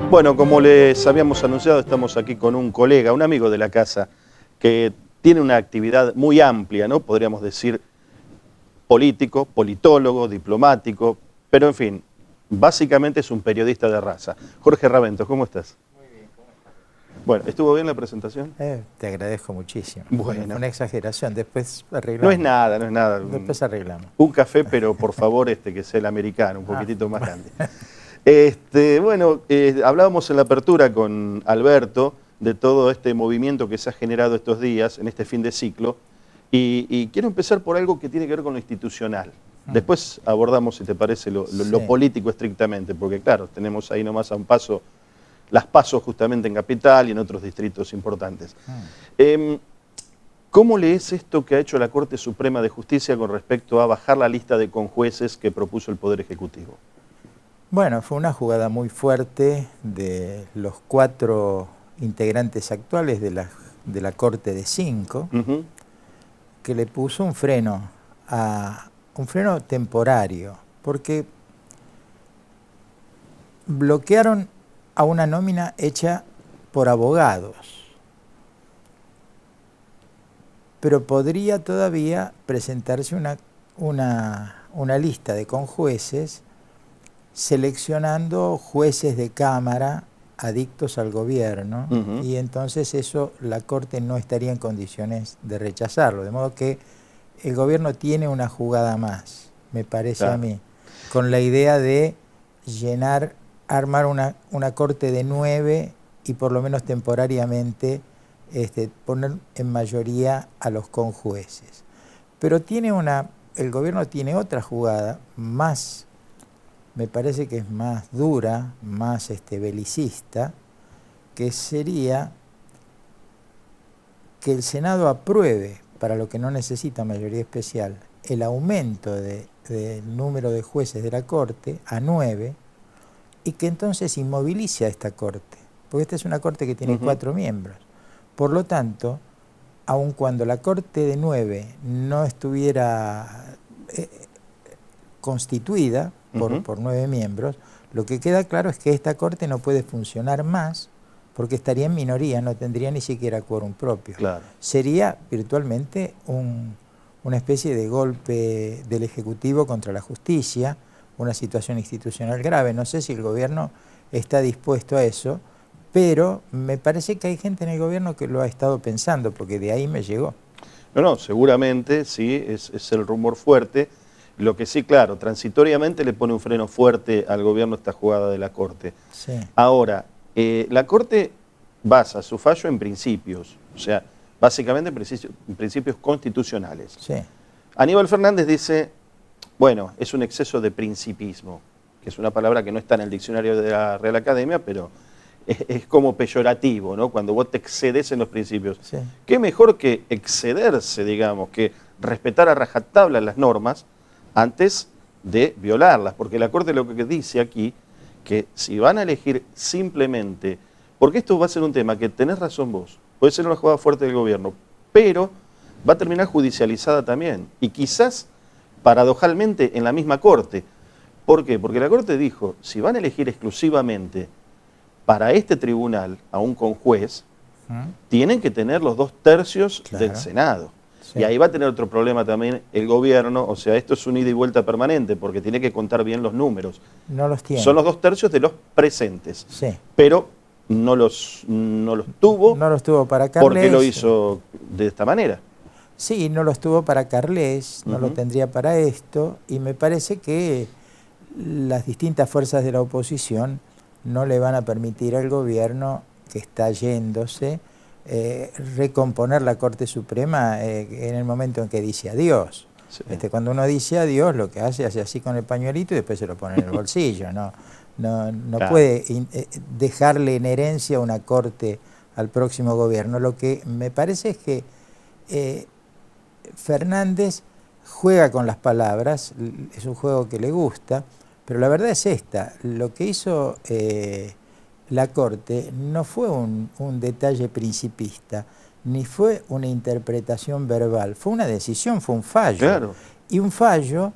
Bueno, como les habíamos anunciado, estamos aquí con un colega, un amigo de la casa, que tiene una actividad muy amplia, ¿no? Podríamos decir político, politólogo, diplomático, pero en fin, básicamente es un periodista de raza. Jorge Ravento, ¿cómo estás? Muy bien, ¿cómo estás? Bueno, ¿estuvo bien la presentación? Te agradezco muchísimo. Bueno. Una exageración, después arreglamos. No es nada, no es nada. Después arreglamos. Un café, pero por favor que sea el americano, un poquitito más grande. Bueno, hablábamos en la apertura con Alberto de todo este movimiento que se ha generado estos días, en este fin de ciclo, y quiero empezar por algo que tiene que ver con lo institucional. Después abordamos, si te parece, lo político estrictamente, porque claro, tenemos ahí nomás a un paso, las pasos justamente en Capital y en otros distritos importantes. ¿Cómo lees esto que ha hecho la Corte Suprema de Justicia con respecto a bajar la lista de conjueces que propuso el Poder Ejecutivo? Bueno, fue una jugada muy fuerte de los 4 integrantes actuales de la Corte de 5, que le puso un freno temporario, porque bloquearon a una nómina hecha por abogados, pero podría todavía presentarse una lista de conjueces seleccionando jueces de Cámara adictos al gobierno, y entonces eso la Corte no estaría en condiciones de rechazarlo, de modo que el gobierno tiene una jugada más, me parece a mí, con la idea de armar una Corte de 9 y por lo menos temporariamente poner en mayoría a los conjueces. Pero el gobierno tiene otra jugada más, me parece que es más dura, más belicista, que sería que el Senado apruebe, para lo que no necesita mayoría especial, el aumento del número de jueces de la Corte a 9, y que entonces inmovilice a esta Corte, porque esta es una Corte que tiene 4 miembros. Por lo tanto, aun cuando la Corte de 9 no estuviera constituida por 9 miembros, lo que queda claro es que esta Corte no puede funcionar más porque estaría en minoría, no tendría ni siquiera quórum propio. Claro. Sería virtualmente una especie de golpe del Ejecutivo contra la justicia, una situación institucional grave. No sé si el gobierno está dispuesto a eso, pero me parece que hay gente en el gobierno que lo ha estado pensando, porque de ahí me llegó. No, seguramente sí, es el rumor fuerte. Lo que sí, claro, transitoriamente le pone un freno fuerte al gobierno esta jugada de la Corte. Sí. Ahora, la Corte basa su fallo en principios, o sea, básicamente en principios constitucionales. Sí. Aníbal Fernández dice, bueno, es un exceso de principismo, que es una palabra que no está en el diccionario de la Real Academia, pero es como peyorativo, ¿no? Cuando vos te excedes en los principios. Sí. ¿Qué mejor que excederse, digamos, que respetar a rajatabla las normas antes de violarlas? Porque la Corte lo que dice aquí, que si van a elegir simplemente, porque esto va a ser un tema que tenés razón vos, puede ser una jugada fuerte del gobierno, pero va a terminar judicializada también, y quizás paradojalmente en la misma Corte, ¿Por qué? Porque la Corte dijo, si van a elegir exclusivamente para este tribunal a un conjuez, tienen que tener los 2/3 del Senado. Sí. Y ahí va a tener otro problema también el gobierno, o sea, esto es un ida y vuelta permanente, porque tiene que contar bien los números. No los tiene. Son los 2/3 de los presentes, sí. Pero no los tuvo. No los tuvo para Carles. ¿Por qué lo hizo de esta manera? Sí, no los tuvo para Carles, no lo tendría para esto, y me parece que las distintas fuerzas de la oposición no le van a permitir al gobierno, que está yéndose, recomponer la Corte Suprema en el momento en que dice adiós. Sí. Cuando uno dice adiós, lo que hace así con el pañuelito y después se lo pone en el bolsillo. No claro. Puede dejarle en herencia una Corte al próximo gobierno. Lo que me parece es que Fernández juega con las palabras, es un juego que le gusta, pero la verdad es esta: lo que hizo la Corte no fue un detalle principista, ni fue una interpretación verbal, fue una decisión, fue un fallo. Claro. Y un fallo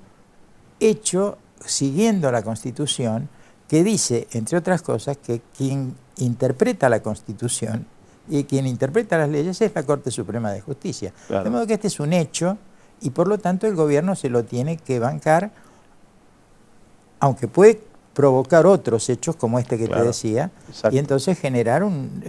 hecho siguiendo la Constitución, que dice, entre otras cosas, que quien interpreta la Constitución y quien interpreta las leyes es la Corte Suprema de Justicia. Claro. De modo que este es un hecho y por lo tanto el gobierno se lo tiene que bancar, aunque puede provocar otros hechos como este que te decía, y entonces generar un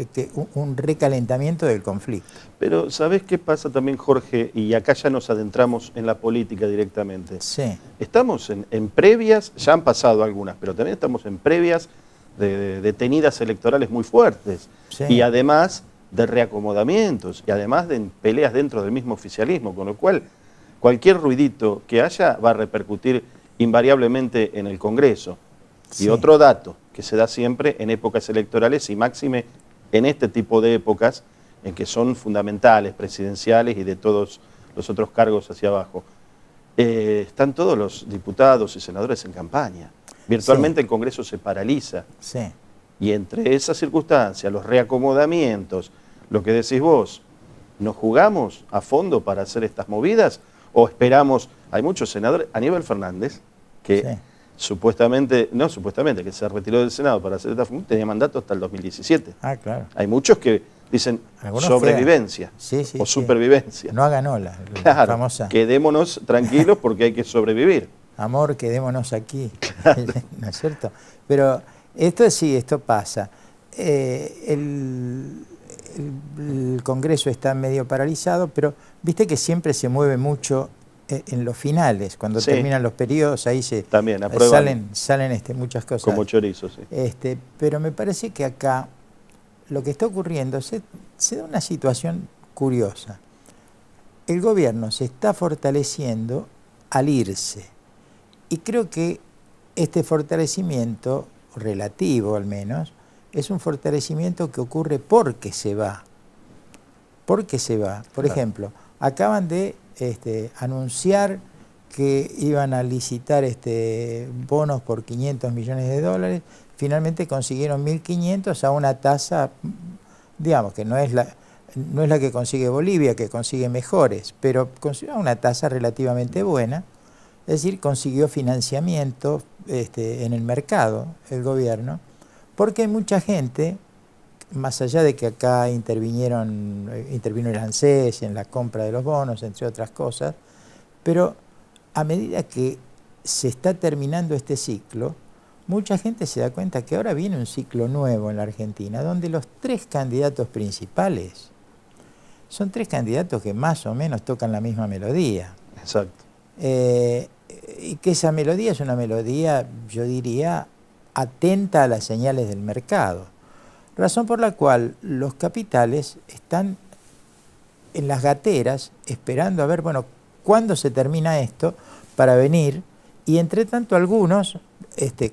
recalentamiento del conflicto. Pero ¿sabés qué pasa también, Jorge? Y acá ya nos adentramos en la política directamente. Sí. Estamos en previas, ya han pasado algunas, pero también estamos en previas de detenidas electorales muy fuertes. Sí. Y además de reacomodamientos, y además de peleas dentro del mismo oficialismo, con lo cual cualquier ruidito que haya va a repercutir invariablemente en el Congreso. Sí. Y otro dato que se da siempre en épocas electorales y máxime en este tipo de épocas en que son fundamentales, presidenciales y de todos los otros cargos hacia abajo. Están todos los diputados y senadores en campaña. Virtualmente el Congreso se paraliza. Sí. Y entre esas circunstancias, los reacomodamientos, lo que decís vos, ¿nos jugamos a fondo para hacer estas movidas o esperamos? Hay muchos senadores, Aníbal Fernández, que supuestamente, que se retiró del Senado para hacer esta función, tenía mandato hasta el 2017. Ah, claro. Hay muchos que dicen sobrevivencia o supervivencia. No hagan ola, claro, famosa. Quedémonos tranquilos porque hay que sobrevivir. Amor, quedémonos aquí, claro. ¿No es cierto? Pero esto sí, esto pasa. El Congreso está medio paralizado, pero viste que siempre se mueve mucho en los finales, cuando terminan los periodos, ahí también salen muchas cosas. Como chorizo, sí. Pero me parece que acá lo que está ocurriendo, se da una situación curiosa. El gobierno se está fortaleciendo al irse. Y creo que este fortalecimiento, relativo al menos, es un fortalecimiento que ocurre porque se va. Porque se va. Por ejemplo, acaban de anunciar que iban a licitar bonos por $500 millones. Finalmente consiguieron 1.500 a una tasa, digamos, que no es la que consigue Bolivia, que consigue mejores, pero consiguió una tasa relativamente buena. Es decir, consiguió financiamiento en el mercado, el gobierno, porque hay mucha gente, más allá de que acá intervino el ANSES en la compra de los bonos, entre otras cosas, pero a medida que se está terminando este ciclo, mucha gente se da cuenta que ahora viene un ciclo nuevo en la Argentina, donde los 3 candidatos principales son 3 candidatos que más o menos tocan la misma melodía. Exacto. Y que esa melodía es una melodía, yo diría, atenta a las señales del mercado. Razón por la cual los capitales están en las gateras esperando a ver, bueno, cuándo se termina esto para venir, y entre tanto algunos,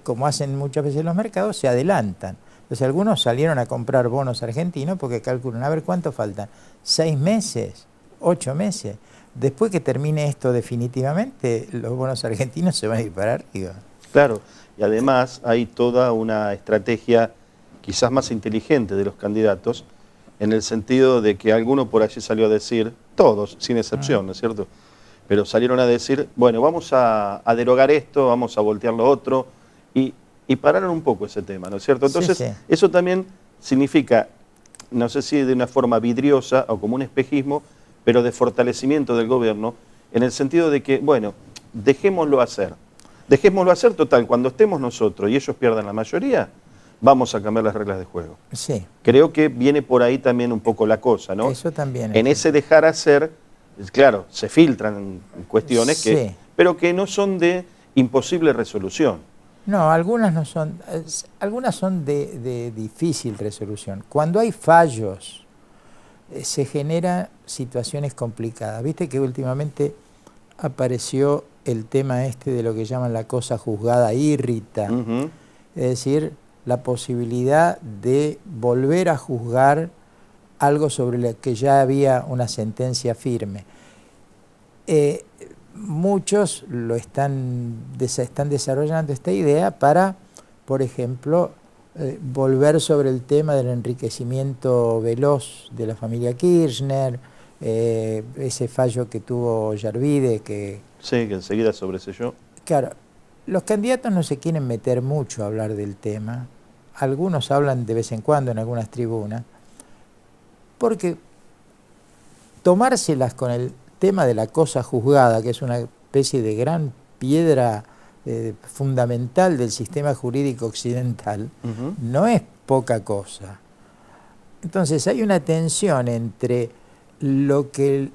como hacen muchas veces los mercados, se adelantan. Entonces algunos salieron a comprar bonos argentinos porque calculan, a ver cuánto faltan, 6 meses, 8 meses. Después que termine esto definitivamente, los bonos argentinos se van a ir para arriba. Claro, y además hay toda una estrategia quizás más inteligente de los candidatos, en el sentido de que alguno por allí salió a decir, todos, sin excepción, ¿no es cierto?, pero salieron a decir, bueno, vamos a derogar esto, vamos a voltear lo otro, y pararon un poco ese tema, ¿no es cierto? Entonces, sí, sí. Eso también significa, no sé si de una forma vidriosa o como un espejismo, pero de fortalecimiento del gobierno, en el sentido de que, bueno, dejémoslo hacer, total, cuando estemos nosotros y ellos pierdan la mayoría, vamos a cambiar las reglas de juego. Sí. Creo que viene por ahí también un poco la cosa, ¿no? Eso también. En ese dejar hacer, claro, se filtran cuestiones, sí, pero que no son de imposible resolución. No, algunas no son, algunas son de difícil resolución. Cuando hay fallos, se generan situaciones complicadas. Viste que últimamente apareció el tema este de lo que llaman la cosa juzgada irrita. Es decir, la posibilidad de volver a juzgar algo sobre lo que ya había una sentencia firme. Muchos lo están desarrollando esta idea para, por ejemplo, volver sobre el tema del enriquecimiento veloz de la familia Kirchner, ese fallo que tuvo Yarvide que... Sí, que enseguida sobreselló. Claro, los candidatos no se quieren meter mucho a hablar del tema, algunos hablan de vez en cuando en algunas tribunas, porque tomárselas con el tema de la cosa juzgada, que es una especie de gran piedra fundamental del sistema jurídico occidental, no es poca cosa. Entonces hay una tensión entre lo que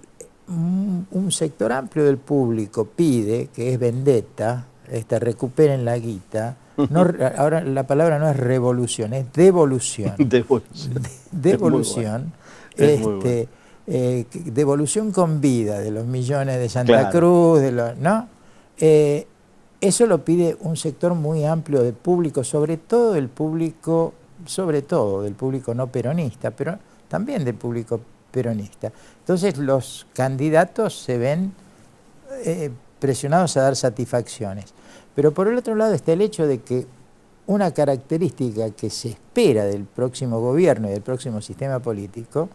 un sector amplio del público pide, que es vendetta, recuperen la guita. No, ahora la palabra no es revolución, es devolución. Devolución. Devolución con vida de los millones de Santa Cruz, ¿no? Eso lo pide un sector muy amplio del público, sobre todo del público no peronista, pero también del público peronista. Entonces los candidatos se ven presionados a dar satisfacciones. Pero por el otro lado está el hecho de que una característica que se espera del próximo gobierno y del próximo sistema político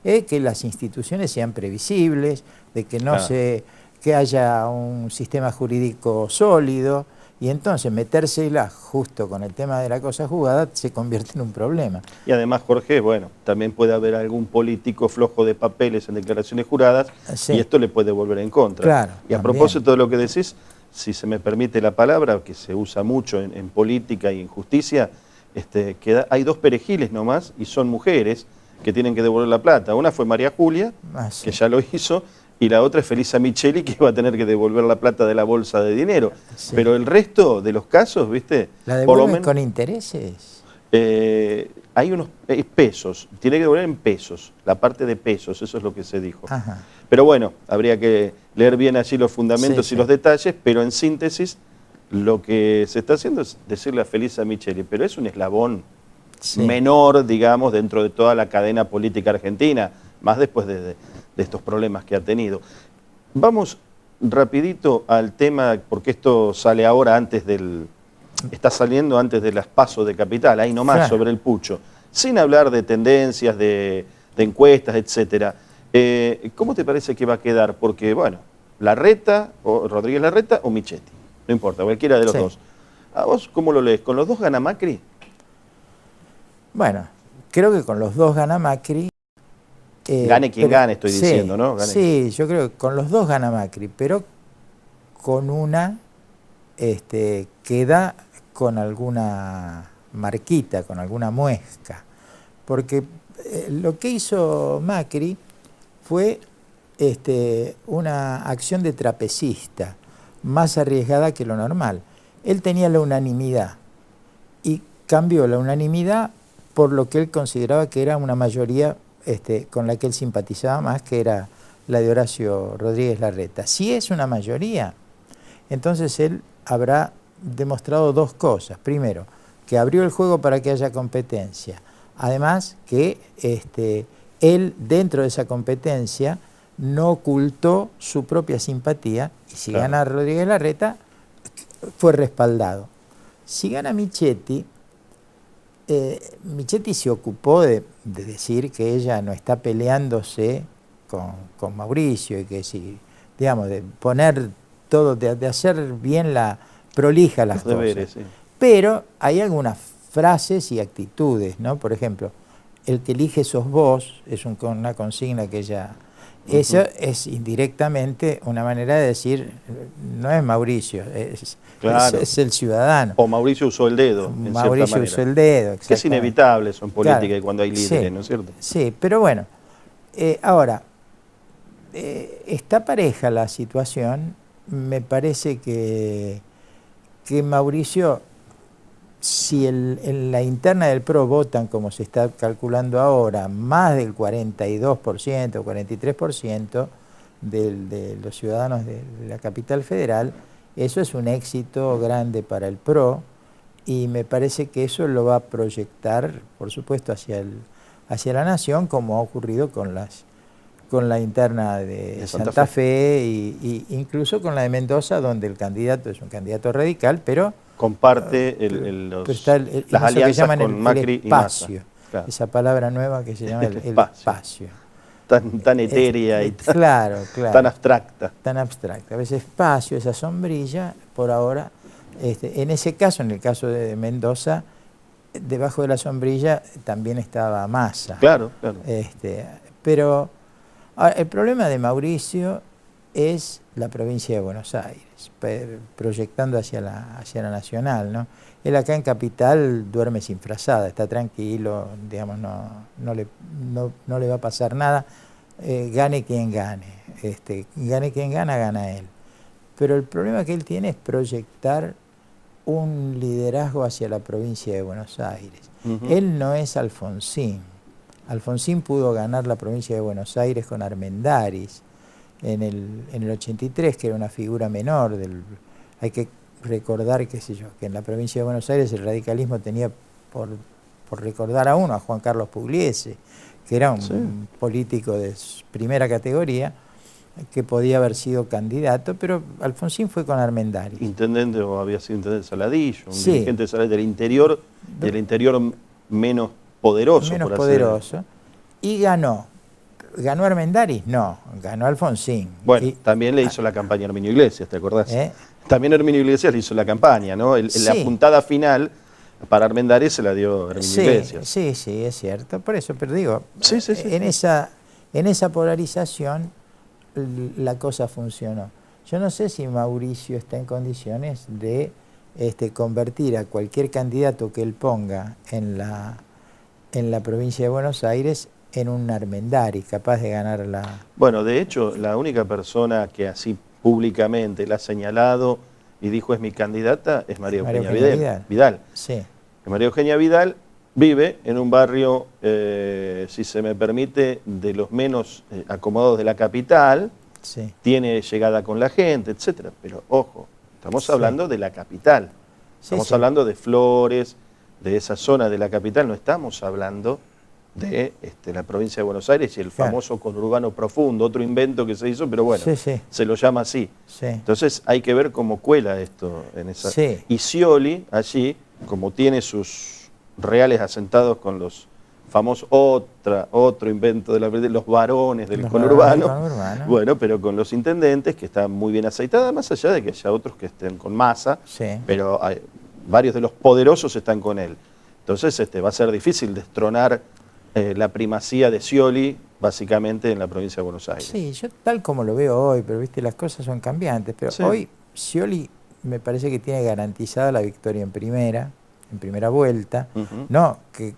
es que las instituciones sean previsibles, de que no que haya un sistema jurídico sólido, y entonces metérsela justo con el tema de la cosa jugada se convierte en un problema. Y además, Jorge, bueno, también puede haber algún político flojo de papeles en declaraciones juradas, y esto le puede volver en contra. Claro, y a propósito de lo que decís, si se me permite la palabra, que se usa mucho en política y en justicia, que hay dos perejiles nomás, y son mujeres, que tienen que devolver la plata. Una fue María Julia, que ya lo hizo, y la otra es Felisa Micheli, que va a tener que devolver la plata de la bolsa de dinero. Sí. Pero el resto de los casos, ¿viste? ¿La devuelven con intereses? Hay unos pesos, tiene que devolver en pesos, la parte de pesos, eso es lo que se dijo. Ajá. Pero bueno, habría que leer bien allí los fundamentos y los detalles, pero en síntesis, lo que se está haciendo es decirle a Felisa Micheli, pero es un eslabón menor, digamos, dentro de toda la cadena política argentina, más después de estos problemas que ha tenido. Vamos rapidito al tema, porque esto sale ahora está saliendo antes de las PASO de Capital, ahí nomás sobre el pucho, sin hablar de tendencias, de encuestas, etcétera. ¿Cómo te parece que va a quedar? Porque, bueno, Larreta, o Rodríguez Larreta o Michetti, no importa, cualquiera de los dos. ¿A vos cómo lo lees? ¿Con los dos gana Macri? Bueno, creo que con los dos gana Macri. Gane quien gane, estoy diciendo, ¿no? Gane. Sí, yo creo que con los dos gana Macri, pero con una queda con alguna marquita, con alguna muesca. Porque lo que hizo Macri fue una acción de trapecista, más arriesgada que lo normal. Él tenía la unanimidad y cambió la unanimidad por lo que él consideraba que era una mayoría con la que él simpatizaba más, que era la de Horacio Rodríguez Larreta. Si es una mayoría, entonces él habrá demostrado dos cosas. Primero, que abrió el juego para que haya competencia. Además, que él, dentro de esa competencia, no ocultó su propia simpatía, y si gana Rodríguez Larreta, fue respaldado. Si gana Michetti, Michetti se ocupó de decir que ella no está peleándose con Mauricio y que si digamos, de poner todo, de hacer bien prolija las cosas. Deberes, sí. Pero hay algunas frases y actitudes, ¿no? Por ejemplo, el que elige sos vos, es una consigna que ella... Eso es indirectamente una manera de decir, no es Mauricio, Claro. es el ciudadano. O Mauricio usó el dedo, en Mauricio cierta manera. usó el dedo, Que es inevitable eso en política, claro, y cuando hay líderes, sí, ¿no es cierto? Sí, pero bueno, ahora, está pareja la situación. Me parece que Mauricio, si en la interna del PRO votan, como se está calculando ahora, más del 42% o 43% de los ciudadanos de la capital federal, eso es un éxito grande para el PRO, y me parece que eso lo va a proyectar, por supuesto, hacia la nación, como ha ocurrido con la interna de Santa Fe y incluso con la de Mendoza, donde el candidato es un candidato radical, pero comparte las alianzas con Macri y Massa. Claro. Esa palabra nueva que se llama el espacio. Tan etérea y claro. tan abstracta. Tan abstracta. A veces espacio, esa sombrilla, por ahora, en ese caso, en el caso de Mendoza, debajo de la sombrilla también estaba Massa. Claro. Pero el problema de Mauricio es la provincia de Buenos Aires, proyectando hacia la nacional, ¿no? Él acá en Capital duerme sin frazada, está tranquilo, digamos, no le va a pasar nada, gane quien gane, gane quien gana él. Pero el problema que él tiene es proyectar un liderazgo hacia la provincia de Buenos Aires. Él no es Alfonsín. Alfonsín pudo ganar la provincia de Buenos Aires con Armendáriz en el 83, que era una figura menor. Hay que recordar, qué sé yo, que en la provincia de Buenos Aires el radicalismo tenía, por recordar a uno, a Juan Carlos Pugliese, que era un político de primera categoría, que podía haber sido candidato, pero Alfonsín fue con Armendáriz. Intendente, o había sido intendente Saladillo, un dirigente del interior menos poderoso. Menos poderoso. Y ganó. ¿Ganó Armendáriz? No, ganó Alfonsín. Bueno, también le hizo la campaña a Herminio Iglesias, ¿te acordás? También Herminio Iglesias le hizo la campaña, ¿no? La puntada final para Armendáriz se la dio Herminio Iglesias. Sí, es cierto. Por eso, pero digo, en esa polarización la cosa funcionó. Yo no sé si Mauricio está en condiciones de convertir a cualquier candidato que él ponga en la provincia de Buenos Aires en un Armendáriz, capaz de ganar la... Bueno, de hecho, la única persona que así públicamente la ha señalado y dijo es mi candidata es María Eugenia Vidal. Sí. María Eugenia Vidal vive en un barrio, si se me permite, de los menos acomodados de la capital, tiene llegada con la gente, etcétera. Pero ojo, estamos hablando de la capital, estamos hablando de Flores, de esa zona de la capital, no estamos hablando de la provincia de Buenos Aires y el famoso conurbano profundo, otro invento que se hizo, pero bueno, se lo llama así. Entonces hay que ver cómo cuela esto en esa... Y Scioli allí, como tiene sus reales asentados con los famosos, otro invento de los varones del conurbano, bueno, pero con los intendentes que están muy bien aceitados, más allá de que haya otros que estén con Massa, pero varios de los poderosos están con él. Entonces va a ser difícil destronar la primacía de Scioli, básicamente, en la provincia de Buenos Aires. Sí, yo tal como lo veo hoy, pero viste, las cosas son cambiantes, pero hoy Scioli me parece que tiene garantizada la victoria en primera vuelta, no que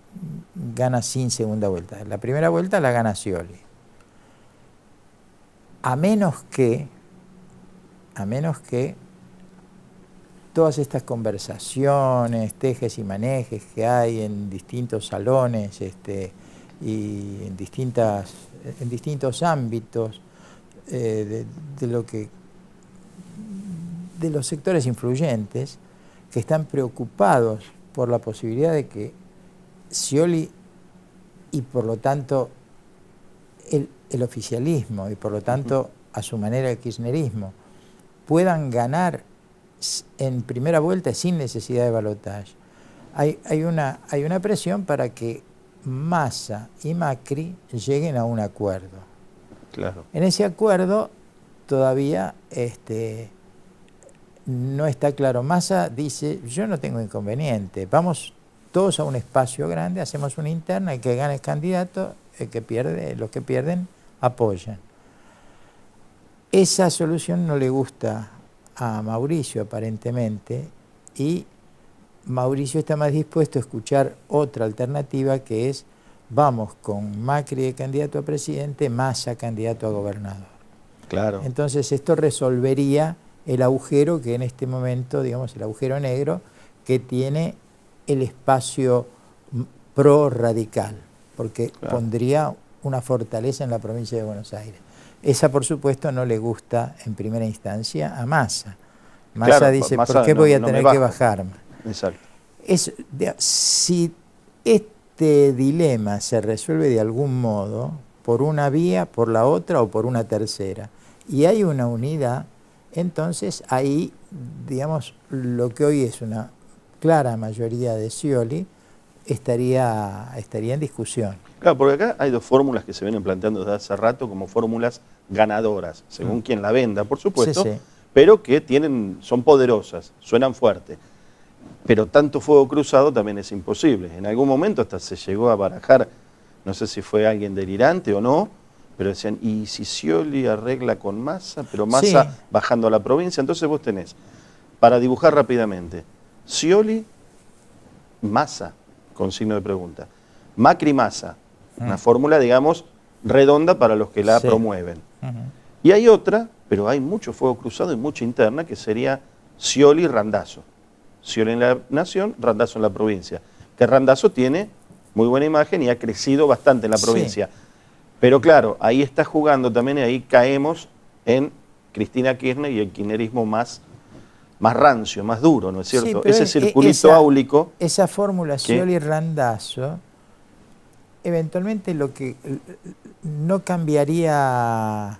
gana sin segunda vuelta. La primera vuelta la gana Scioli. A menos que todas estas conversaciones, tejes y manejes que hay en distintos salones y en distintos ámbitos de los sectores influyentes que están preocupados por la posibilidad de que Scioli y por lo tanto el oficialismo y por lo tanto a su manera el kirchnerismo puedan ganar en primera vuelta sin necesidad de balotaje. Hay una presión para que Massa y Macri lleguen a un acuerdo. Claro. En ese acuerdo todavía no está claro. Massa dice, yo no tengo inconveniente, vamos todos a un espacio grande, hacemos una interna, el que gane el candidato, el que pierde, los que pierden apoyan. Esa solución no le gusta a Mauricio aparentemente, y Mauricio está más dispuesto a escuchar otra alternativa, que es vamos con Macri de candidato a presidente, Massa candidato a gobernador. Claro. Entonces esto resolvería el agujero que en este momento, digamos, el agujero negro que tiene el espacio pro-radical, porque pondría una fortaleza en la provincia de Buenos Aires. Esa, por supuesto, no le gusta en primera instancia a Massa. Massa dice, ¿por qué voy a tener que bajarme? Exacto. Si este dilema se resuelve de algún modo, por una vía, por la otra o por una tercera, y hay una unidad, entonces ahí, digamos, lo que hoy es una clara mayoría de Scioli estaría en discusión. Claro, porque acá hay dos fórmulas que se vienen planteando desde hace rato como fórmulas ganadoras, según quien la venda, por supuesto, sí, sí, pero que son poderosas, suenan fuerte. Pero tanto fuego cruzado también es imposible. En algún momento hasta se llegó a barajar, no sé si fue alguien delirante o no, pero decían, ¿y si Scioli arregla con Massa? Pero Massa sí, bajando a la provincia. Entonces vos tenés, para dibujar rápidamente, Scioli, Massa, con signo de pregunta. Macri, Massa, una fórmula, digamos, redonda para los que la promueven. Y hay otra, pero hay mucho fuego cruzado y mucha interna, que sería Scioli, Randazzo. Scioli en la nación, Randazzo en la provincia. Que Randazzo tiene muy buena imagen y ha crecido bastante en la provincia. Sí. Pero claro, ahí está jugando también, y ahí caemos en Cristina Kirchner y el kirchnerismo más rancio, más duro, ¿no es cierto? Sí, ese circulito áulico. Esa fórmula Scioli-Randazzo, eventualmente lo que no cambiaría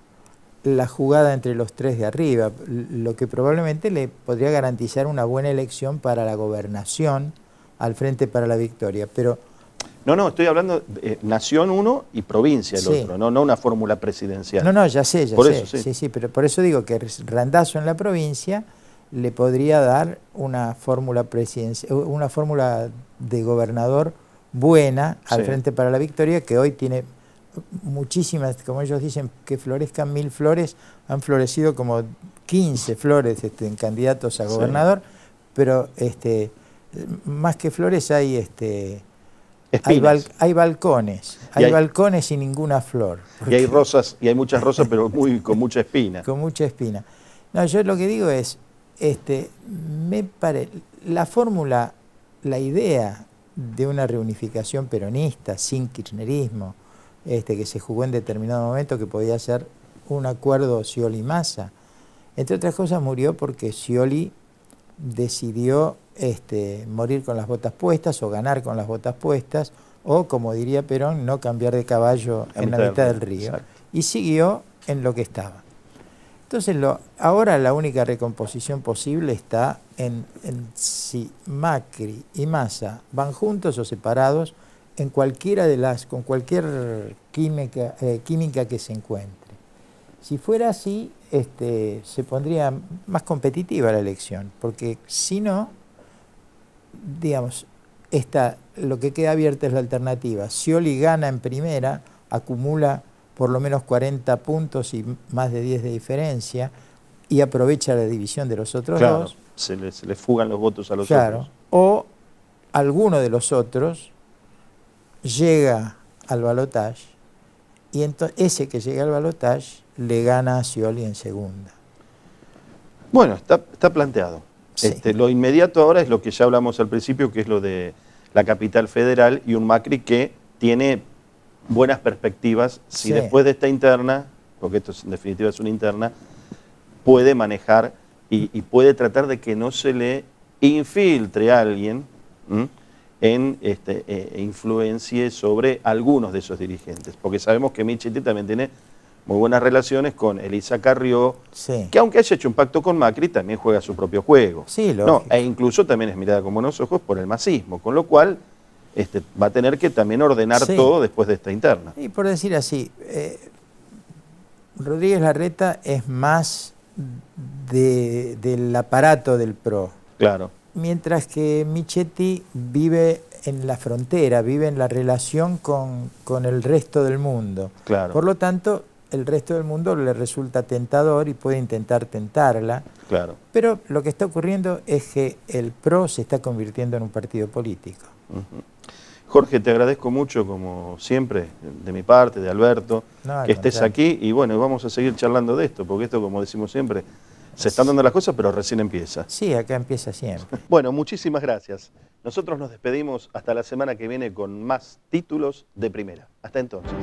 la jugada entre los tres de arriba, lo que probablemente le podría garantizar una buena elección para la gobernación al Frente para la Victoria, pero... No, estoy hablando de nación uno y provincia el otro, no una fórmula presidencial. No, ya sé. Sí, pero por eso digo que Randazzo en la provincia le podría dar una fórmula de gobernador buena al Frente para la Victoria, que hoy tiene muchísimas, como ellos dicen, que florezcan 1000 flores, han florecido como 15 flores en candidatos a gobernador, pero más que flores hay hay balcones, hay balcones y ninguna flor. Y hay rosas, y hay muchas rosas, pero con mucha espina. Con mucha espina. No, yo lo que digo es, la fórmula, la idea de una reunificación peronista sin kirchnerismo, que se jugó en determinado momento, que podía ser un acuerdo Scioli-Massa, entre otras cosas murió porque Scioli decidió morir con las botas puestas o ganar con las botas puestas, o como diría Perón, no cambiar de caballo en la mitad del río. Exacto. Y siguió en lo que estaba. Entonces ahora la única recomposición posible está en si Macri y Massa van juntos o separados en cualquiera con cualquier química que se encuentre. Si fuera así, se pondría más competitiva la elección, porque si no, digamos, lo que queda abierta es la alternativa. Scioli gana en primera, acumula por lo menos 40 puntos y más de 10 de diferencia, y aprovecha la división de los otros dos. Se les fugan los votos a los otros. O alguno de los otros llega al balotaje, y ese que llega al balotaje le gana a Scioli en segunda. Bueno, está planteado. Sí. Lo inmediato ahora es lo que ya hablamos al principio, que es lo de la capital federal y un Macri que tiene buenas perspectivas si después de esta interna, porque esto en definitiva es una interna, puede manejar y puede tratar de que no se le infiltre a alguien influencie sobre algunos de esos dirigentes, porque sabemos que Michetti también tiene muy buenas relaciones con Elisa Carrió, que aunque haya hecho un pacto con Macri, también juega su propio juego. Sí, lógico. E incluso también es mirada con buenos ojos por el masismo, con lo cual va a tener que también ordenar todo después de esta interna. Y por decir así, Rodríguez Larreta es más del aparato del PRO. Claro. Mientras que Michetti vive en la frontera, vive en la relación con el resto del mundo. Claro. Por lo tanto, el resto del mundo le resulta tentador y puede intentar tentarla. Claro. Pero lo que está ocurriendo es que el PRO se está convirtiendo en un partido político. Jorge, te agradezco mucho, como siempre, de mi parte, de Alberto, que estés aquí y bueno, vamos a seguir charlando de esto, porque esto, como decimos siempre, se están dando las cosas, pero recién empieza. Sí, acá empieza siempre. Bueno, muchísimas gracias. Nosotros nos despedimos hasta la semana que viene con más títulos de primera. Hasta entonces.